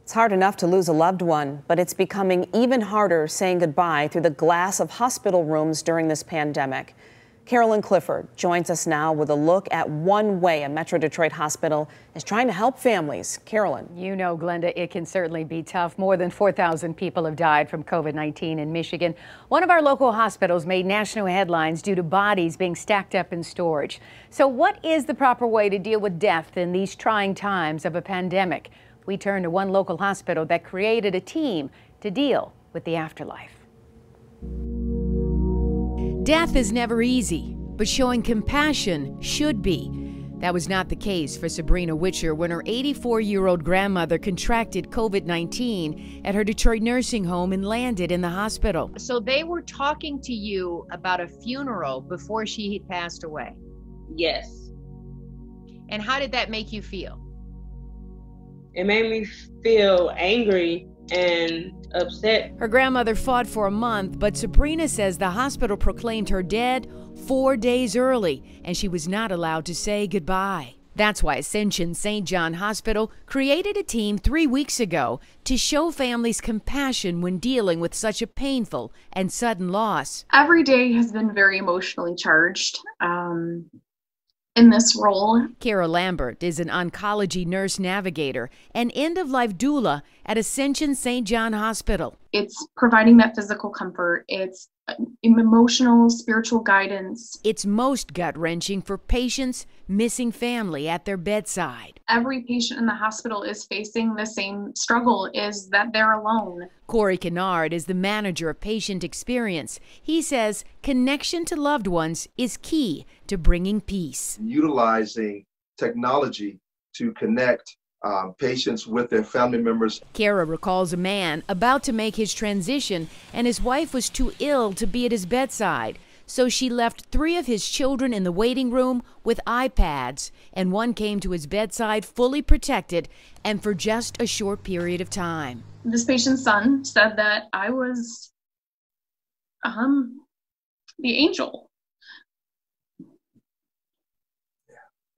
It's hard enough to lose a loved one, but it's becoming even harder saying goodbye through the glass of hospital rooms during this pandemic. Carolyn Clifford joins us now with a look at one way a Metro Detroit hospital is trying to help families. Carolyn. You know, Glenda, it can certainly be tough. More than 4,000 people have died from COVID-19 in Michigan. One of our local hospitals made national headlines due to bodies being stacked up in storage. So what is the proper way to deal with death in these trying times of a pandemic? We turn to one local hospital that created a team to deal with the afterlife. Death is never easy, but showing compassion should be. That was not the case for Sabrina Witcher when her 84-year-old grandmother contracted COVID-19 at her Detroit nursing home and landed in the hospital. So they were talking to you about a funeral before she passed away? Yes. And how did that make you feel? It made me feel angry and upset. Her grandmother fought for a month, but Sabrina says the hospital proclaimed her dead 4 days early, and she was not allowed to say goodbye. That's why Ascension St. John Hospital created a team 3 weeks ago to show families compassion when dealing with such a painful and sudden loss. Every day has been very emotionally charged. In this role. Kara Lambert is an oncology nurse navigator and end-of-life doula at Ascension St. John Hospital. It's providing that physical comfort. It's emotional, spiritual guidance. It's most gut-wrenching for patients missing family at their bedside. Every patient in the hospital is facing the same struggle, is that they're alone. Corey Kennard is the manager of patient experience. He says connection to loved ones is key to bringing peace. Utilizing technology to connect patients with their family members. Kara recalls a man about to make his transition, and his wife was too ill to be at his bedside. So she left 3 of his children in the waiting room with iPads, and one came to his bedside fully protected and for just a short period of time. This patient's son said that I was the angel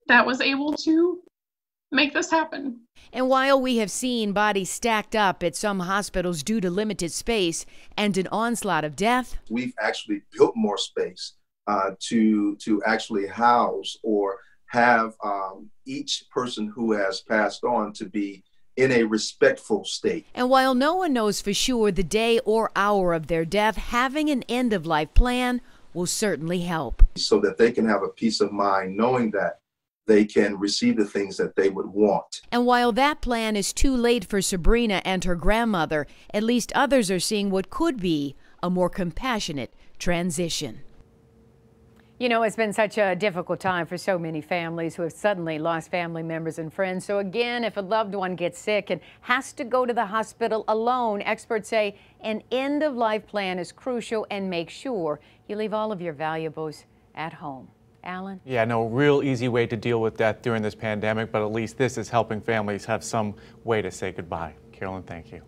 that was able to make this happen. And while we have seen bodies stacked up at some hospitals due to limited space and an onslaught of death, we've actually built more space to actually house or have each person who has passed on to be in a respectful state. And while no one knows for sure the day or hour of their death, having an end-of-life plan will certainly help. So that they can have a peace of mind knowing that they can receive the things that they would want. And while that plan is too late for Sabrina and her grandmother, at least others are seeing what could be a more compassionate transition. You know, it's been such a difficult time for so many families who have suddenly lost family members and friends. So again, if a loved one gets sick and has to go to the hospital alone, experts say an end-of-life plan is crucial, and make sure you leave all of your valuables at home. Alan? Yeah, no real easy way to deal with death during this pandemic, but at least this is helping families have some way to say goodbye. Carolyn, thank you.